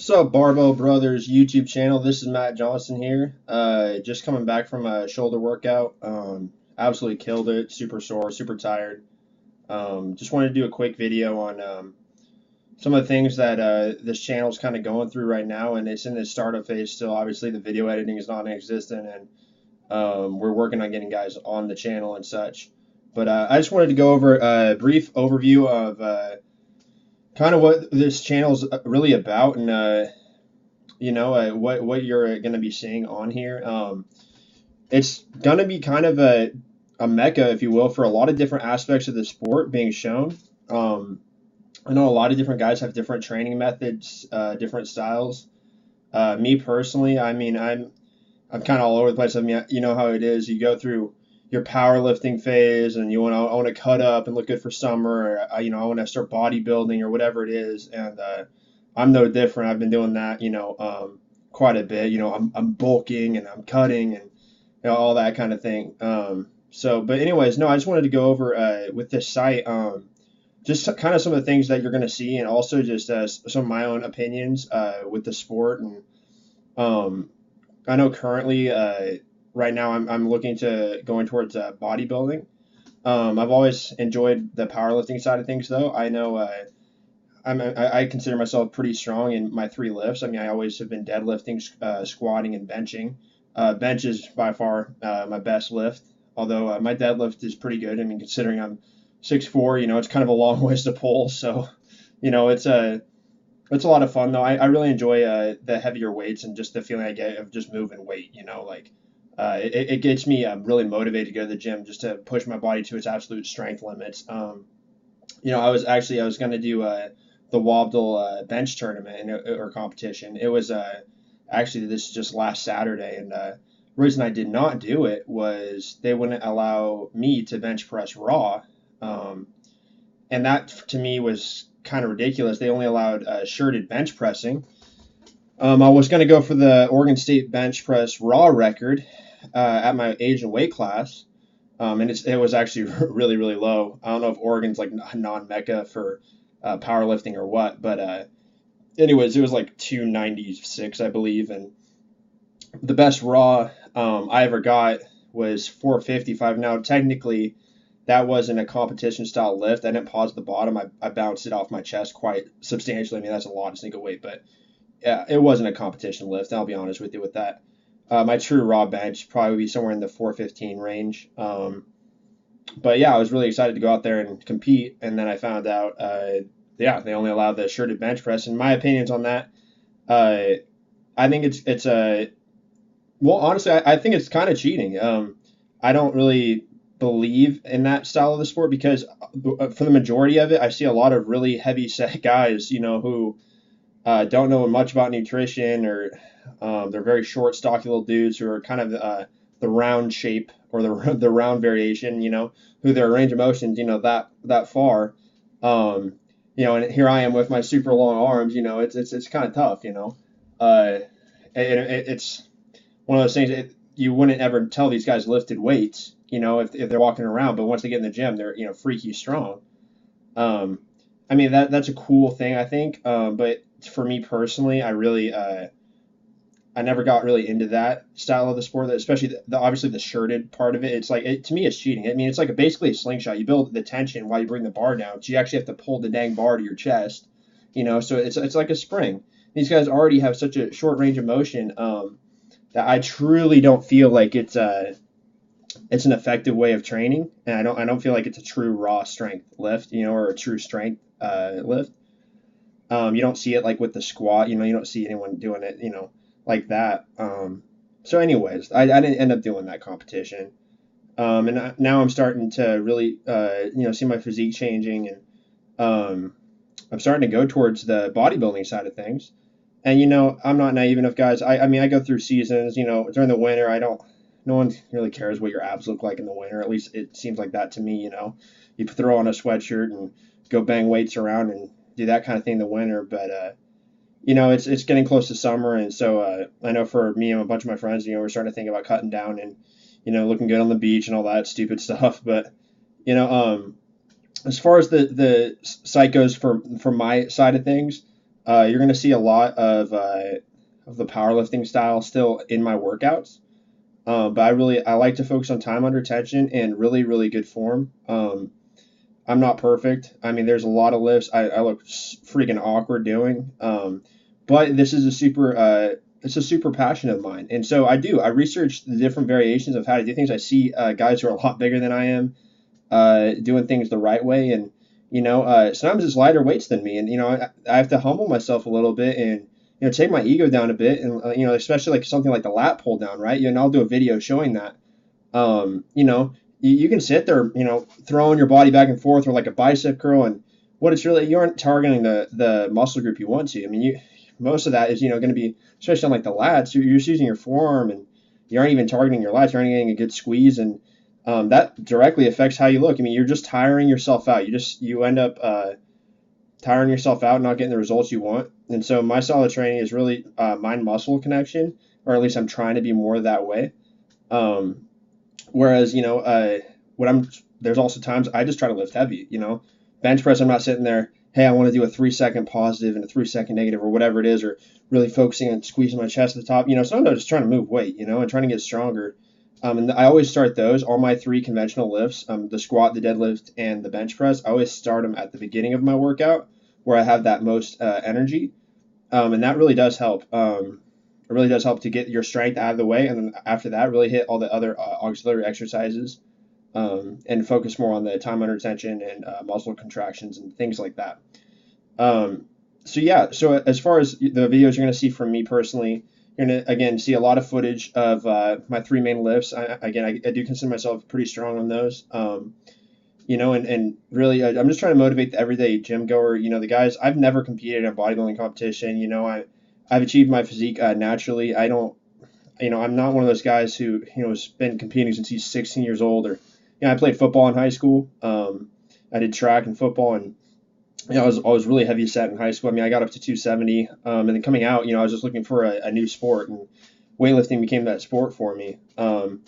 What's up, Barbell Brothers YouTube channel? This is Matt Johnson here. Just coming back from a shoulder workout. Absolutely killed it. Super sore, super tired. Just wanted to do a quick video on some of the things that this channel is kind of going through right now, and it's in the startup phase still. Obviously, the video editing is non-existent, and we're working on getting guys on the channel and such. But I just wanted to go over a brief overview of kind of what this channel is really about, and what you're going to be seeing on here. It's going to be kind of a mecca, if you will, for a lot of different aspects of the sport being shown. I know a lot of different guys have different training methods, different styles. Me personally, I mean, I'm kind of all over the place. I mean, you know how it is. You go through your powerlifting phase, and I want to cut up and look good for summer, or I want to start bodybuilding or whatever it is, and I'm no different. I've been doing that, quite a bit. I'm bulking and I'm cutting and all that kind of thing. But anyways, no, I just wanted to go over with this site, just kind of some of the things that you're going to see, and also just some of my own opinions with the sport. And I know currently, right now, I'm looking to going towards bodybuilding. I've always enjoyed the powerlifting side of things, though. I know I consider myself pretty strong in my three lifts. I mean, I always have been deadlifting, squatting, and benching. Bench is by far my best lift, although my deadlift is pretty good. I mean, considering I'm 6'4", it's kind of a long ways to pull. So, it's a lot of fun, though. I really enjoy the heavier weights and just the feeling I get of just moving weight. It gets me really motivated to go to the gym just to push my body to its absolute strength limits. I was going to do the Wobble bench tournament or competition. It was actually this just last Saturday, and the reason I did not do it was they wouldn't allow me to bench press raw, and that to me was kind of ridiculous. They only allowed shirted bench pressing. I was going to go for the Oregon State bench press raw record at my age and weight class, and it was actually really, really low. I don't know if Oregon's like non-mecca for powerlifting or what, but anyways, it was like 296, I believe, and the best raw I ever got was 455. Now, technically, that wasn't a competition style lift. I didn't pause at the bottom. I bounced it off my chest quite substantially. I mean, that's a lot of single weight, but yeah, it wasn't a competition lift. I'll be honest with you with that. My true raw bench probably be somewhere in the 415 range. But yeah, I was really excited to go out there and compete, and then I found out, they only allow the shirted bench press. And my opinions on that, I think it's well, honestly, I think it's kind of cheating. I don't really believe in that style of the sport because for the majority of it, I see a lot of really heavy set guys, who don't know much about nutrition, or they're very short, stocky little dudes who are kind of the round shape or the round variation, who their range of motion, that far. And here I am with my super long arms, it's kind of tough, it's one of those things. You wouldn't ever tell these guys lifted weights, if they're walking around, but once they get in the gym, they're, freaky strong. I mean, that's a cool thing, I think. But for me personally, I really, I never got really into that style of the sport, especially obviously the shirted part of it. It's like, to me, it's cheating. I mean, it's like basically a slingshot. You build the tension while you bring the bar down. So you actually have to pull the dang bar to your chest, so it's like a spring. These guys already have such a short range of motion, that I truly don't feel like it's an effective way of training, and I don't feel like it's a true raw strength lift, or a true strength lift. You don't see it like with the squat, you don't see anyone doing it, like that. So anyways, I didn't end up doing that competition. And now I'm starting to really, see my physique changing, and I'm starting to go towards the bodybuilding side of things. And, I'm not naive enough, guys. I mean, I go through seasons, during the winter. No one really cares what your abs look like in the winter. At least it seems like that to me, You throw on a sweatshirt and go bang weights around and do that kind of thing in the winter. But, it's getting close to summer. And so I know for me and a bunch of my friends, we're starting to think about cutting down and, looking good on the beach and all that stupid stuff. But, as far as the site goes for my side of things, You're going to see a lot of the powerlifting style still in my workouts. But I like to focus on time under tension and really, really good form. I'm not perfect. I mean, there's a lot of lifts I look freaking awkward doing. But this is a super it's a super passion of mine, and so I research the different variations of how to do things. I see guys who are a lot bigger than I am doing things the right way, and sometimes it's lighter weights than me, and I have to humble myself a little bit and take my ego down a bit, and especially like something like the lat pull down, right? And I'll do a video showing that. You can sit there, throwing your body back and forth or like a bicep curl, and what it's really, you aren't targeting the muscle group you want to. I mean, most of that is going to be, especially on like the lats, you're just using your forearm, and you aren't even targeting your lats. You aren't getting a good squeeze, and that directly affects how you look. I mean, you're just tiring yourself out. You end up tiring yourself out, not getting the results you want. And so my style of training is really mind muscle connection, or at least I'm trying to be more that way. Whereas, there's also times I just try to lift heavy, bench press. I'm not sitting there, hey, I want to do a 3-second positive and a 3-second negative or whatever it is, or really focusing on squeezing my chest at the top. Sometimes I'm just trying to move weight, and trying to get stronger. And I always start those, all my 3 conventional lifts, the squat, the deadlift, and the bench press. I always start them at the beginning of my workout where I have that most energy. And that really does help. It really does help to get your strength out of the way, and then after that, really hit all the other auxiliary exercises, and focus more on the time under tension and muscle contractions and things like that. So as far as the videos you're going to see from me personally, you're going to again see a lot of footage of my 3 main lifts. I do consider myself pretty strong on those. And really, I'm just trying to motivate the everyday gym goer. The guys, I've never competed in a bodybuilding competition. I've achieved my physique naturally. I'm not one of those guys who, has been competing since he's 16 years old. Or, I played football in high school. I did track and football, and I was really heavy set in high school. I mean, I got up to 270, and then coming out, I was just looking for a new sport, and weightlifting became that sport for me. And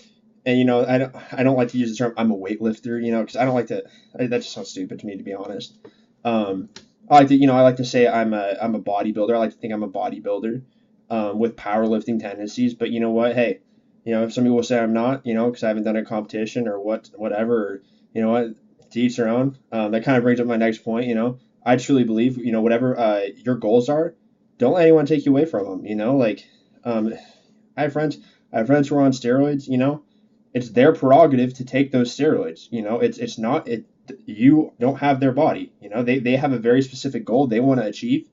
I don't like to use the term I'm a weightlifter, because I don't like to. That just sounds stupid to me, to be honest. I like to say I'm a bodybuilder. I like to think I'm a bodybuilder with powerlifting tendencies. But you know what? Hey, if some people will say I'm not, because I haven't done a competition or whatever. Or, what? To each their own. That kind of brings up my next point. I truly believe, whatever your goals are, don't let anyone take you away from them. I have friends. Who are on steroids. It's their prerogative to take those steroids. It's not it. You don't have their body. They have a very specific goal they want to achieve.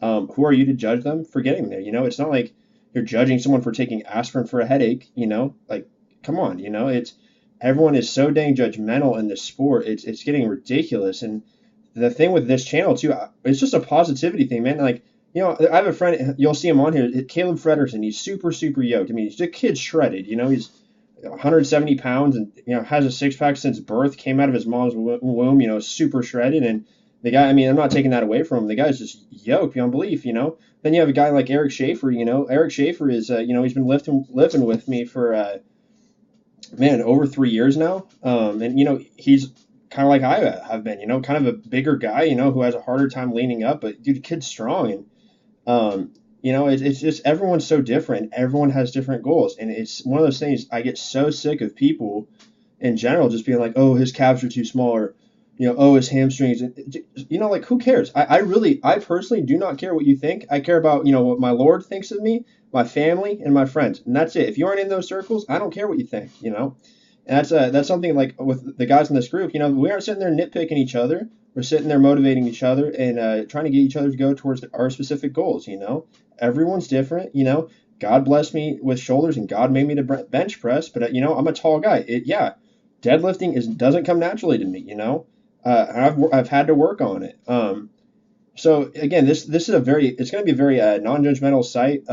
Who are you to judge them for getting there? It's not like you're judging someone for taking aspirin for a headache. Like, come on. It's everyone is so dang judgmental in this sport. It's getting ridiculous. And the thing with this channel too, it's just a positivity thing, man. Like, I have a friend. You'll see him on here, Caleb Frederiksen. He's super yoked. I mean, he's a kid shredded. He's 170 pounds and has a 6-pack since birth, came out of his mom's womb, super shredded. And the guy, I mean, I'm not taking that away from him. The guy's just yoked beyond belief. Then you have a guy like Eric Schaefer. Eric Schaefer is he's been living with me for over 3 years now. And he's kind of like I have been, kind of a bigger guy, who has a harder time leaning up, but dude, the kid's strong. And it's just everyone's so different. Everyone has different goals. And it's one of those things I get so sick of people in general just being like, oh, his calves are too small, or, oh, his hamstrings. Like, who cares? I personally do not care what you think. I care about, what my Lord thinks of me, my family, and my friends. And that's it. If you aren't in those circles, I don't care what you think, And that's something like with the guys in this group, we aren't sitting there nitpicking each other. We're sitting there motivating each other and trying to get each other to go towards our specific goals, Everyone's different, God blessed me with shoulders and God made me to bench press, but I'm a tall guy. Deadlifting doesn't come naturally to me, I've had to work on it. So again, this is it's going to be a very non-judgmental site.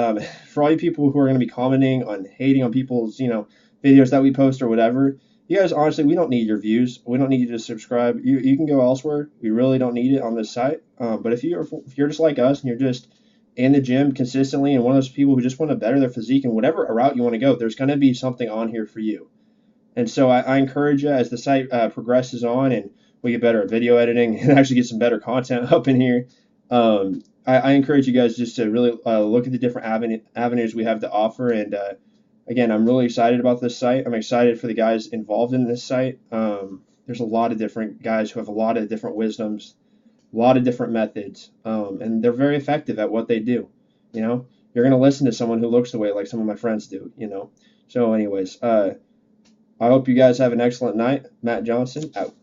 For all you people who are going to be commenting on hating on people's, videos that we post or whatever, you guys, honestly, we don't need your views. We don't need you to subscribe. You can go elsewhere. We really don't need it on this site. But if you're just like us and you're just in the gym consistently and one of those people who just want to better their physique and whatever route you want to go, there's going to be something on here for you. And so I encourage you as the site progresses on and we get better at video editing and actually get some better content up in here. I encourage you guys just to really look at the different avenues we have to offer. And again, I'm really excited about this site. I'm excited for the guys involved in this site. There's a lot of different guys who have a lot of different wisdoms, a lot of different methods, and they're very effective at what they do. You know, you're going to listen to someone who looks the way like some of my friends do. So, anyways, I hope you guys have an excellent night. Matt Johnson out.